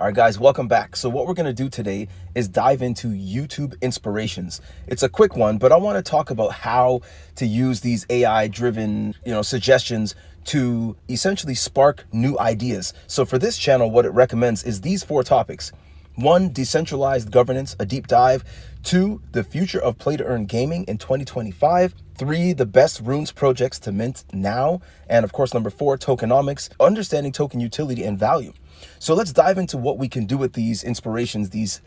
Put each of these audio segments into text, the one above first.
All right, guys, welcome back. So what we're going to do today is dive into YouTube inspirations. It's a quick one, but I want to talk about how to use these AI-driven, suggestions to essentially spark new ideas. So for this channel, what it recommends is these 4 topics. 1, decentralized governance, a deep dive. 2, the future of play-to-earn gaming in 2025. 3, the best runes projects to mint now. And of course, number 4, tokenomics, understanding token utility and value. So let's dive into what we can do with these inspirations, these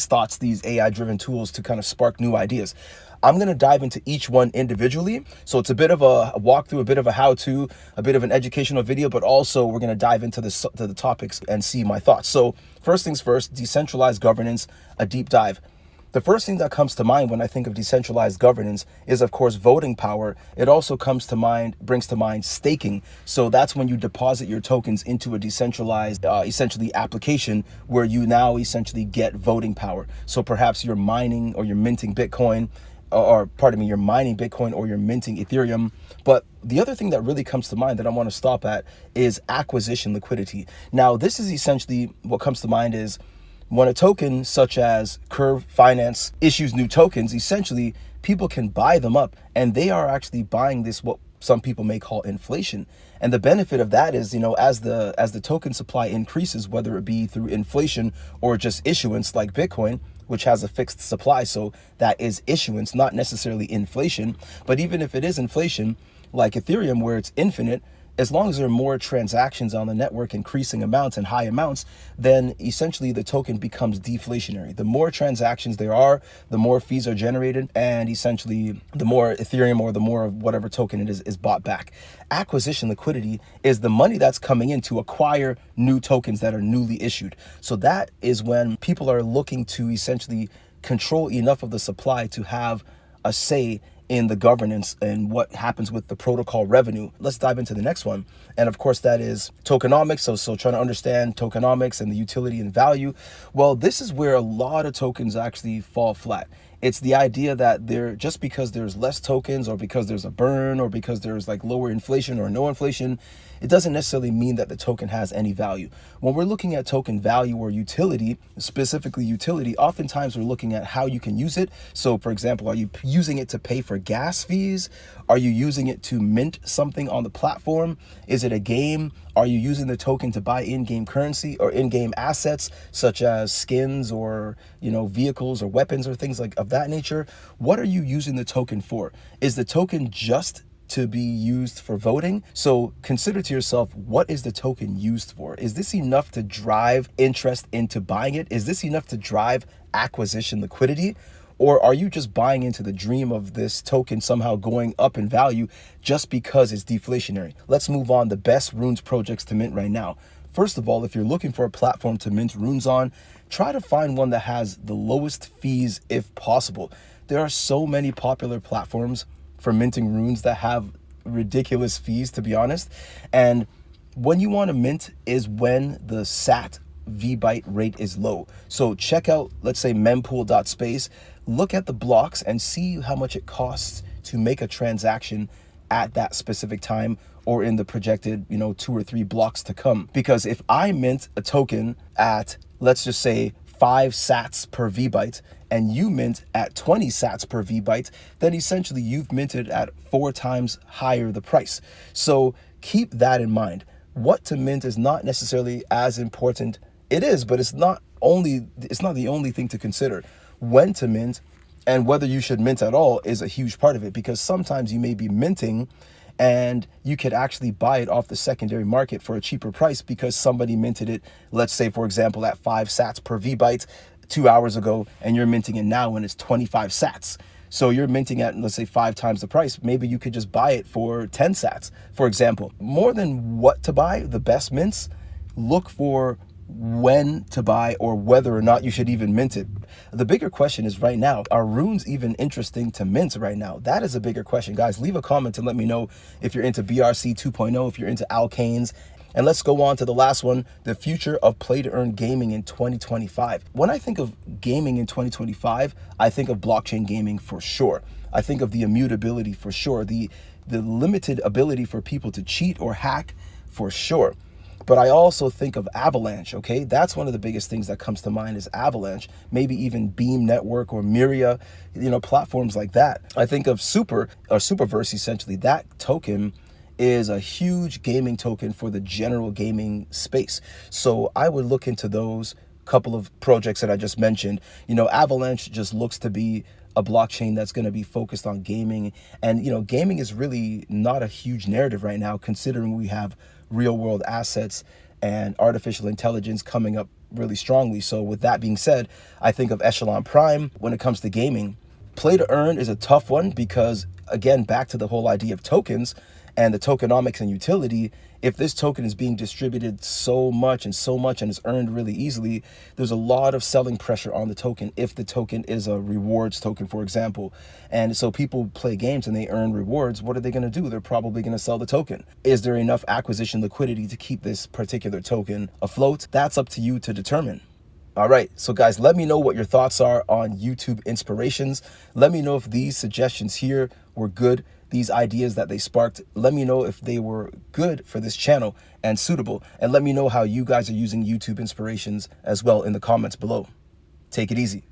thoughts, these AI-driven tools to kind of spark new ideas. I'm going to dive into each one individually. So it's a bit of a walkthrough, a bit of a how-to, a bit of an educational video, but also we're going to dive into the topics and see my thoughts. So first things first, decentralized governance, a deep dive. The first thing that comes to mind when I think of decentralized governance is, of course, voting power. It also brings to mind staking. So that's when you deposit your tokens into a decentralized, essentially application where you now essentially get voting power. So perhaps you're mining or you're minting Bitcoin, or pardon me, you're mining Bitcoin or you're minting Ethereum. But the other thing that really comes to mind that I want to stop at is acquisition liquidity. Now, this is essentially what comes to mind is when a token such as Curve Finance issues new tokens, essentially people can buy them up, and they are actually buying this, what some people may call inflation. And the benefit of that is, as the token supply increases, whether it be through inflation or just issuance like Bitcoin, which has a fixed supply, so that is issuance, not necessarily inflation. But even if it is inflation, like Ethereum, where it's infinite, as long as there are more transactions on the network, increasing amounts and high amounts, then essentially the token becomes deflationary. The more transactions there are, the more fees are generated, and essentially the more Ethereum or the more of whatever token it is bought back. Acquisition liquidity is the money that's coming in to acquire new tokens that are newly issued. So that is when people are looking to essentially control enough of the supply to have a say in the governance and what happens with the protocol revenue. Let's dive into the next one. And of course, that is tokenomics. So trying to understand tokenomics and the utility and value. Well, this is where a lot of tokens actually fall flat. It's the idea that just because there's less tokens or because there's a burn or because there's like lower inflation or no inflation, it doesn't necessarily mean that the token has any value. When we're looking at token value or utility, specifically utility, oftentimes we're looking at how you can use it. So for example, are you using it to pay for gas fees? Are you using it to mint something on the platform? Is it a game? Are you using the token to buy in-game currency or in-game assets such as skins or, vehicles or weapons or things like of that nature? What are you using the token for? Is the token just to be used for voting? So consider to yourself, what is the token used for? Is this enough to drive interest into buying it? Is this enough to drive acquisition liquidity? Or are you just buying into the dream of this token somehow going up in value just because it's deflationary? Let's move on. The best runes projects to mint right now. First of all, if you're looking for a platform to mint runes on, try to find one that has the lowest fees if possible. There are so many popular platforms for minting runes that have ridiculous fees, to be honest. And when you want to mint is when the SAT VByte rate is low. So check out, let's say, mempool.space, look at the blocks and see how much it costs to make a transaction at that specific time or in the projected, 2 or 3 blocks to come. Because if I mint a token at, let's just say, 5 sats per VByte and you mint at 20 sats per VByte, then essentially you've minted at 4 times higher the price. So keep that in mind. What to mint is not necessarily as important. It is, but it's not the only thing to consider. When to mint and whether you should mint at all is a huge part of it, because sometimes you may be minting and you could actually buy it off the secondary market for a cheaper price because somebody minted it, let's say, for example, at 5 sats per VByte 2 hours ago, and you're minting it now when it's 25 sats. So you're minting at, let's say, 5 times the price. Maybe you could just buy it for 10 sats, for example. More than what to buy, the best mints, look for when to buy or whether or not you should even mint it. The bigger question is right now, are runes even interesting to mint right now? That is a bigger question. Guys, leave a comment and let me know if you're into BRC 2.0, if you're into Allocations. And let's go on to the last one, the future of play-to-earn gaming in 2025. When I think of gaming in 2025, I think of blockchain gaming for sure. I think of the immutability for sure, the limited ability for people to cheat or hack for sure. But I also think of Avalanche, okay? That's one of the biggest things that comes to mind is Avalanche, maybe even Beam Network or Myria, platforms like that. I think of Superverse, essentially. That token is a huge gaming token for the general gaming space. So I would look into those couple of projects that I just mentioned. Avalanche just looks to be a blockchain that's going to be focused on gaming. And, gaming is really not a huge narrative right now, considering we have real world assets and artificial intelligence coming up really strongly. So with that being said, I think of Echelon Prime when it comes to gaming. Play to earn is a tough one because, again, back to the whole idea of tokens and the tokenomics and utility. If this token is being distributed so much and is earned really easily, there's a lot of selling pressure on the token if the token is a rewards token, for example. And so people play games and they earn rewards. What are they going to do? They're probably going to sell the token. Is there enough acquisition liquidity to keep this particular token afloat? That's up to you to determine. All right, so guys, let me know what your thoughts are on YouTube inspirations. Let me know if these suggestions here were good, these ideas that they sparked. Let me know if they were good for this channel and suitable. And let me know how you guys are using YouTube inspirations as well in the comments below. Take it easy.